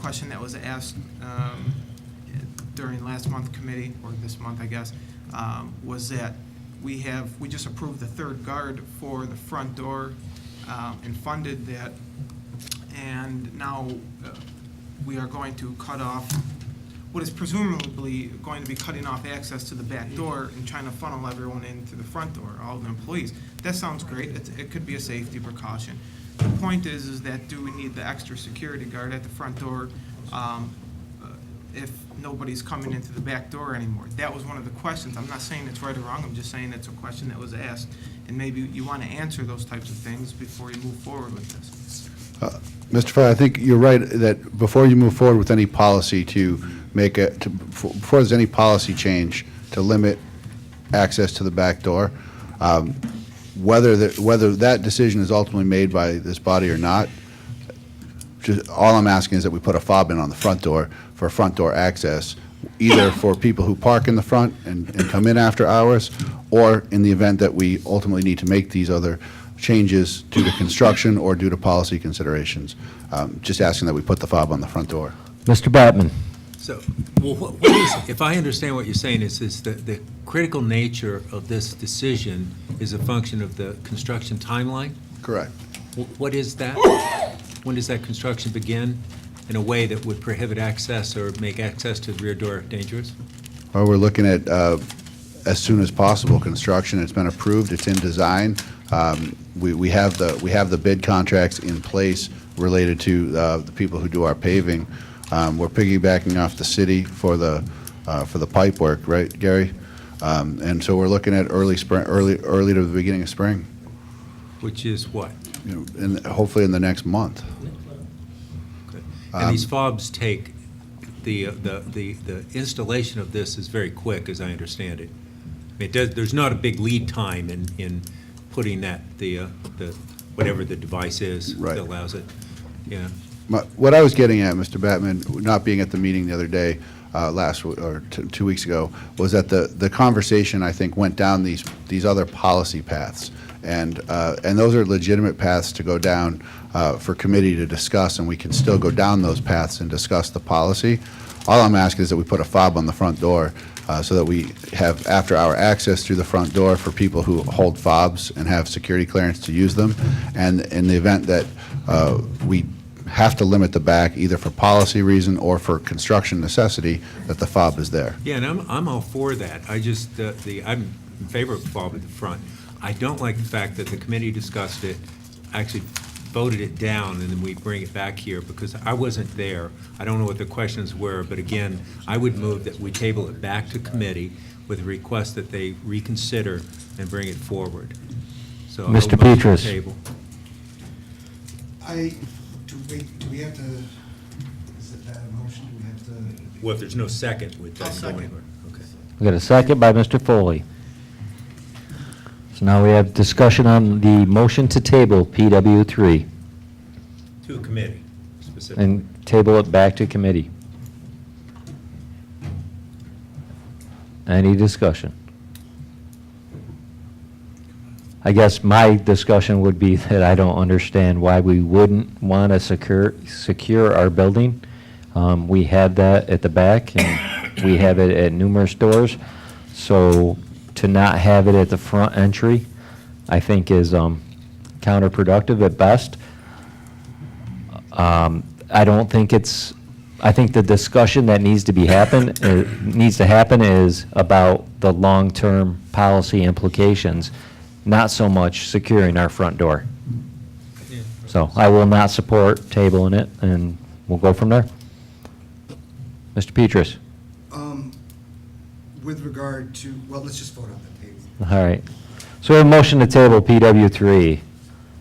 question that was asked during last month committee, or this month, I guess, was that we just approved the third guard for the front door and funded that, and now we are going to cut off what is presumably going to be cutting off access to the back door and trying to funnel everyone in through the front door, all the employees. That sounds great. It could be a safety precaution. The point is that do we need the extra security guard at the front door if nobody's coming into the back door anymore? That was one of the questions. I'm not saying it's right or wrong. I'm just saying it's a question that was asked, and maybe you want to answer those types of things before you move forward with this. Mr. Fry, I think you're right that before you move forward with any policy to make it, before there's any policy change to limit access to the back door, whether that decision is ultimately made by this body or not, just all I'm asking is that we put a fob in on the front door for front door access, either for people who park in the front and come in after hours, or in the event that we ultimately need to make these other changes due to construction or due to policy considerations. Just asking that we put the fob on the front door. Mr. Batman. So, well, what is, if I understand what you're saying, is the critical nature of this decision is a function of the construction timeline? Correct. What is that? When does that construction begin in a way that would prohibit access or make access to the rear door dangerous? Well, we're looking at as soon as possible construction. It's been approved. It's in design. We have the bid contracts in place related to the people who do our paving. We're piggybacking off the city for the pipe work, right, Gary? And so we're looking at early spring, early to the beginning of spring. Which is what? You know, and hopefully in the next month. Okay. And these fobs take, the installation of this is very quick, as I understand it. It does, there's not a big lead time in putting that, the whatever the device is Right. that allows it. Yeah. What I was getting at, Mr. Batman, not being at the meeting the other day, two weeks ago, was that the conversation, I think, went down these other policy paths, and those are legitimate paths to go down for committee to discuss, and we can still go down those paths and discuss the policy. All I'm asking is that we put a fob on the front door so that we have after-hour access through the front door for people who hold fobs and have security clearance to use them, and in the event that we have to limit the back either for policy reason or for construction necessity, that the fob is there. Yeah, and I'm all for that. I just, I'm in favor of the fob at the front. I don't like the fact that the committee discussed it, actually voted it down, and then we bring it back here, because I wasn't there. I don't know what the questions were, but again, I would move that we table it back to committee with a request that they reconsider and bring it forward. So I Mr. would motion to Petrus. table. Do we have to, is it that a motion? Do we have to? Well, if there's no second, would I'll that go second. anywhere? Okay. We got a second by Mr. Foley. So now we have discussion on the motion to table PW3 To a committee, specifically. and table it back to committee. Any discussion? I guess my discussion would be that I don't understand why we wouldn't want to secure our building. We have that at the back, and we have it at numerous doors. So to not have it at the front entry, I think is counterproductive at best. I don't think it's, I think the discussion that needs to happen is about the long-term policy implications, not so much securing our front door. Yeah. So I will not support tabling it, and we'll go from there. Mr. Petrus? With regard to, well, let's just vote on the table. All right. So we have a motion to table PW3.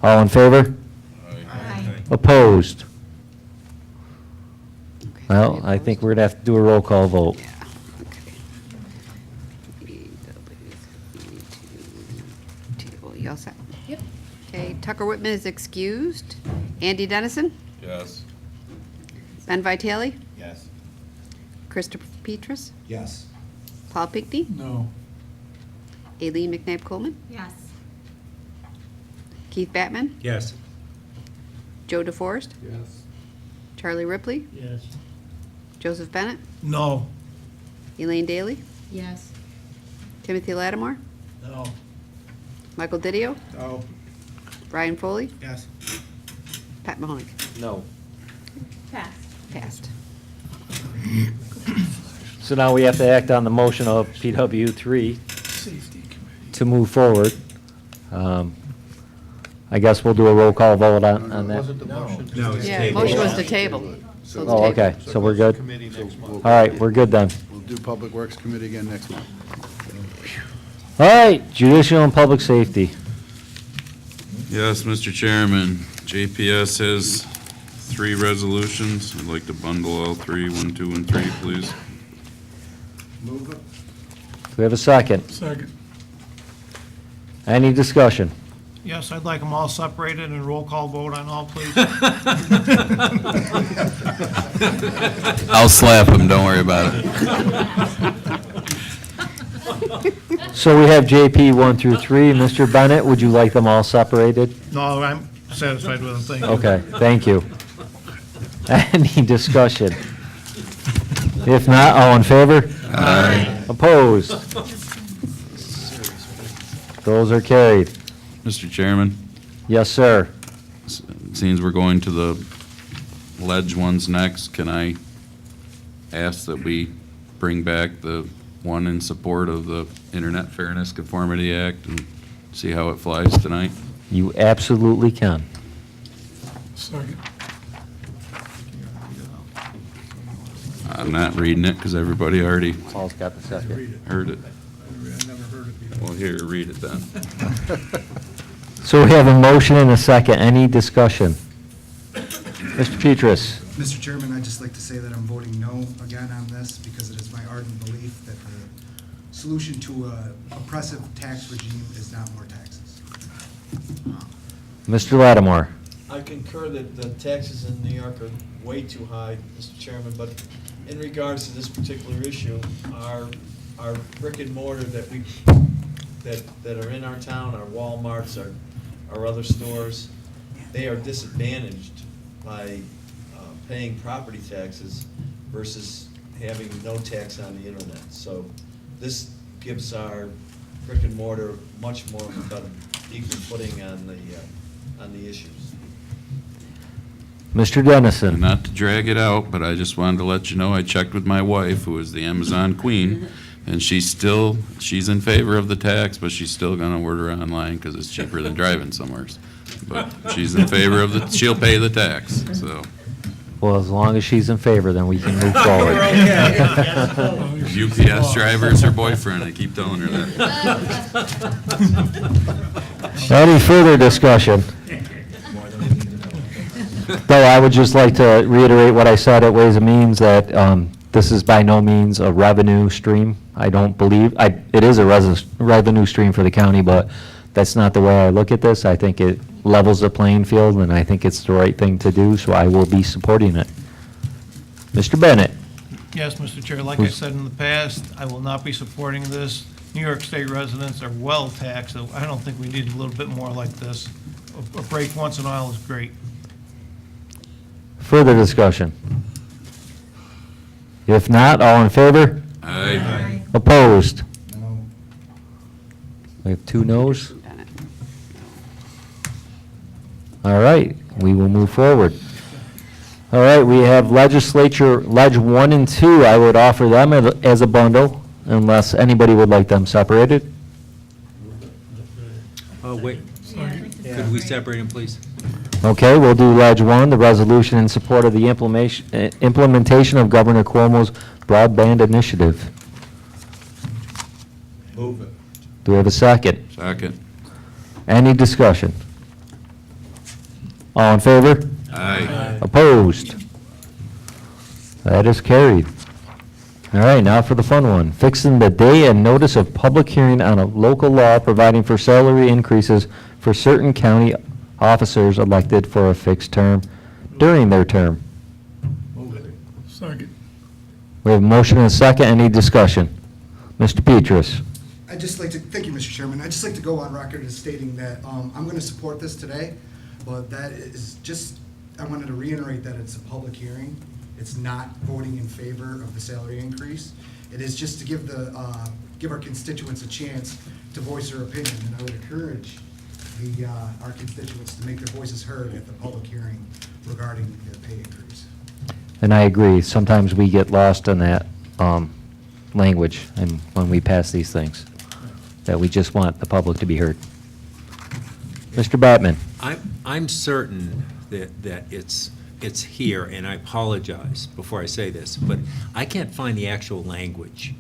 All in favor? Aye. Opposed? Well, I think we're going to have to do a roll call vote. Yeah, okay. You all set? Yep. Okay, Tucker Whitman is excused. Andy Dennison? Yes. Ben Vitale? Yes. Christopher Petrus? Yes. Paul Pickney? No. Aileen McNabb Coleman? Yes. Keith Batman? Yes. Joe DeForest? Yes. Charlie Ripley, Yes. Joseph Bennett, No. Elaine Daly, Yes. Timothy Lattimore, No. Michael Didio, Oh. Brian Foley, Yes. Pat Mahoney. No. Pass. Passed. So now we have to act on the motion of PW3 Safety committee. to move forward. I guess we'll do a roll call vote on that. No, it's Yeah, tabled. motion was to table. So it's Oh, tabled. okay, so we're good? We'll- All right, we're good then. We'll do Public Works Committee again next month. All right, judicial and public safety. Yes, Mr. Chairman, JPS has 3 resolutions. I'd like to bundle all 3, 1, 2, and 3, please. Move it. Do we have a second? Second. Any discussion? Yes, I'd like them all separated and roll call vote on all, please. I'll slap him, don't worry about it. So we have JP 1 through 3. Mr. Bennett, would you like them all separated? No, I'm satisfied with them, thank you. Okay, thank you. Any discussion? If not, all in favor? Aye. Opposed? Those are carried. Mr. Chairman, Yes, sir. seems we're going to the ledge ones next, can I ask that we bring back the one in support of the Internet Fairness Conformity Act and see how it flies tonight? You absolutely can. Second. I'm not reading it because everybody already Paul's got the second. heard it. I never heard it before. Well, here, read it then. So we have a motion and a second. Any discussion? Mr. Petrus? Mr. Chairman, I'd just like to say that I'm voting no again on this because it is my ardent belief that the solution to a oppressive tax regime is not more taxes. Mr. Lattimore? I concur that the taxes in New York are way too high, Mr. Chairman, but in regards to this particular issue, our brick and mortar that are in our town, our Walmarts, our other stores, they are disadvantaged by paying property taxes versus having no tax on the internet. So this gives our brick and mortar much more of an equal footing on the issues. Mr. And Dennison? not to drag it out, but I just wanted to let you know, I checked with my wife, who is the Amazon queen, and she's in favor of the tax, but she's still gonna order online because it's cheaper than driving somewhere. But she's in favor of she'll pay the tax, so. Well, as long as she's in favor, then we can move forward. UPS driver is her boyfriend, I keep telling her that. Any further discussion? Though I would just like to reiterate what I said at Ways and Means, that this is by no means a revenue stream. I don't believe, it is a revenue stream for the county, but that's not the way I look at this. I think it levels the playing field, and I think it's the right thing to do, so I will be supporting it. Mr. Bennett? Yes, Mr. Chair, like I said in the past, I will not be supporting this. New York State residents are well taxed, so I don't think we need a little bit more like this. A break once in a while is great. Further discussion? If not, all in favor? Aye. Opposed? No. We have 2 noes. Bennett. All right, we will move forward. All right, we have legislature, Ledge 1 and 2. I would offer them as a bundle unless anybody would like them separated. Oh, wait, Yeah, I'd like to could we separate them, please? Okay, we'll do Ledge 1, the resolution in support of the implementation of Governor Cuomo's broadband initiative. Move it. Do we have a second? Second. Any discussion? All in favor? Aye. Opposed? That is carried. All right, now for the fun one. Fixing the day and notice of public hearing on a local law providing for salary increases for certain county officers elected for a fixed term during their term. Move it. Second. We have a motion and a second. Any discussion? Mr. Petrus? I'd just like to, thank you, Mr. Chairman. I'd just like to go on record as stating that I'm going to support this today, but that is just I wanted to reiterate that it's a public hearing. It's not voting in favor of the salary increase. It is just to give give our constituents a chance to voice their opinion, and I would encourage our constituents to make their voices heard at the public hearing regarding their pay increase. And I agree, sometimes we get lost in that language and when we pass these things, that we just want the public to be heard. Mr. Batman? I'm certain that it's here, and I apologize before I say this, but I can't find the actual language.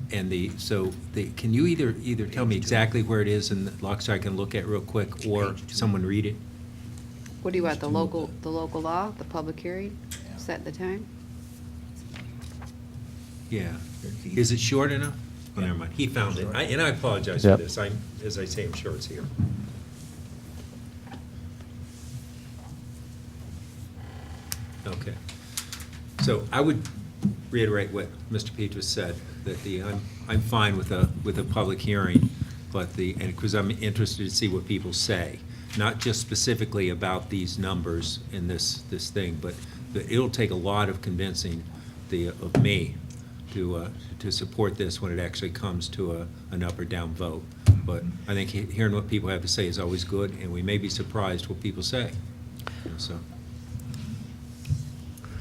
And can you either tell me exactly where it is in the law so I can look at it real quick, or someone read it? What do you want, the local law, the public hearing, set the time? Yeah. Is it short enough? Oh, never mind. He found it. And I apologize for Yep. this. As I say, I'm sure it's here. Okay. So I would reiterate what Mr. Petrus said, that I'm fine with a public hearing, but because I'm interested to see what people say, not just specifically about these numbers in this thing, but it'll take a lot of convincing of me to support this when it actually comes to an up or down vote. But I think hearing what people have to say is always good, and we may be surprised what people say. So.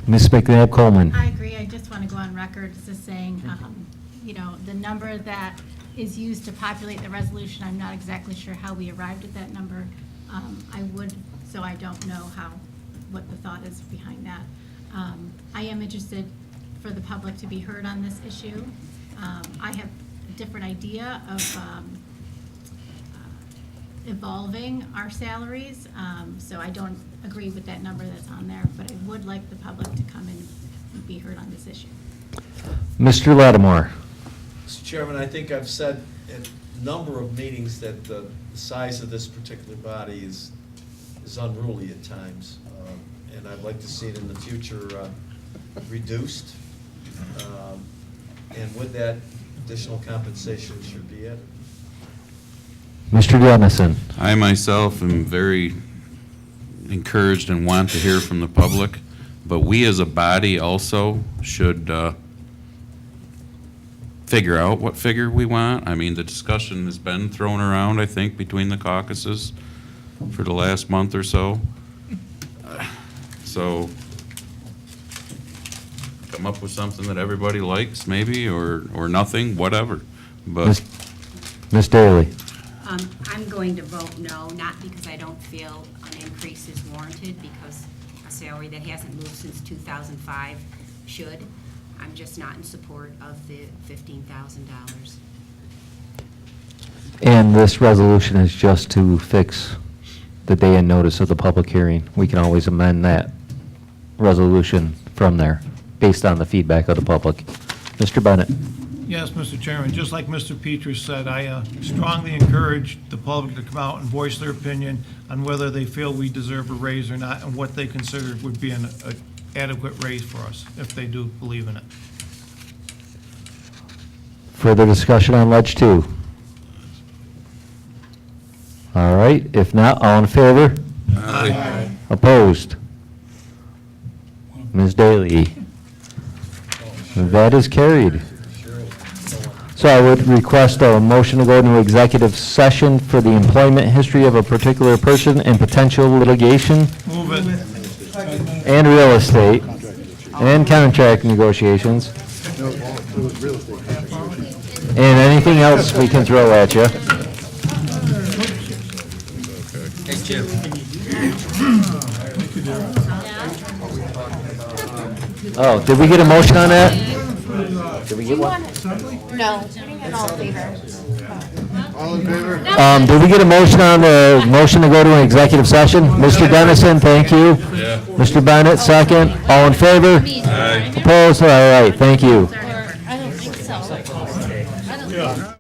Ms. McNabb-Coleman? I agree. I just want to go on record as saying, the number that is used to populate the resolution, I'm not exactly sure how we arrived at that number. So I don't know what the thought is behind that. I am interested for the public to be heard on this issue. I have a different idea of evolving our salaries, so I don't agree with that number that's on there, but I would like the public to come in and be heard on this issue. Mr. Lattimore? Mr. Chairman, I think I've said at a number of meetings that the size of this particular body is unruly at times, and I'd like to see it in the future reduced. And with that, additional compensation should be added. Mr. Dennison? I myself am very encouraged and want to hear from the public, but we as a body also should figure out what figure we want. I mean, the discussion has been thrown around, I think, between the caucuses for the last month or so. So come up with something that everybody likes, maybe, or nothing, whatever. But Ms. Daly? I'm going to vote no, not because I don't feel an increase is warranted, because a salary that hasn't moved since 2005 should. I'm just not in support of the $15,000. And this resolution is just to fix the day and notice of the public hearing. We can always amend that resolution from there, based on the feedback of the public. Mr. Bennett? Yes, Mr. Chairman, just like Mr. Petrus said, I strongly encourage the public to come out and voice their opinion on whether they feel we deserve a raise or not, and what they consider would be an adequate raise for us, if they do believe in it. Further discussion on Ledge 2? All right, if not, all in favor? Aye. Opposed? Ms. Daly? That is carried. So I would request a motion to go into executive session for the employment history of a particular person and potential litigation Move it. and real estate and contract negotiations. And anything else we can throw at you. Hey, Jim. Oh, did we get a motion on that? Did we get one? No, I didn't get all in favor. Did we get a motion on the motion to go to an executive session? Mr. Dennison, thank you. Yeah. Mr. Bennett, second. All in favor? Aye. Opposed? All right, thank you. I don't think so. I don't think so.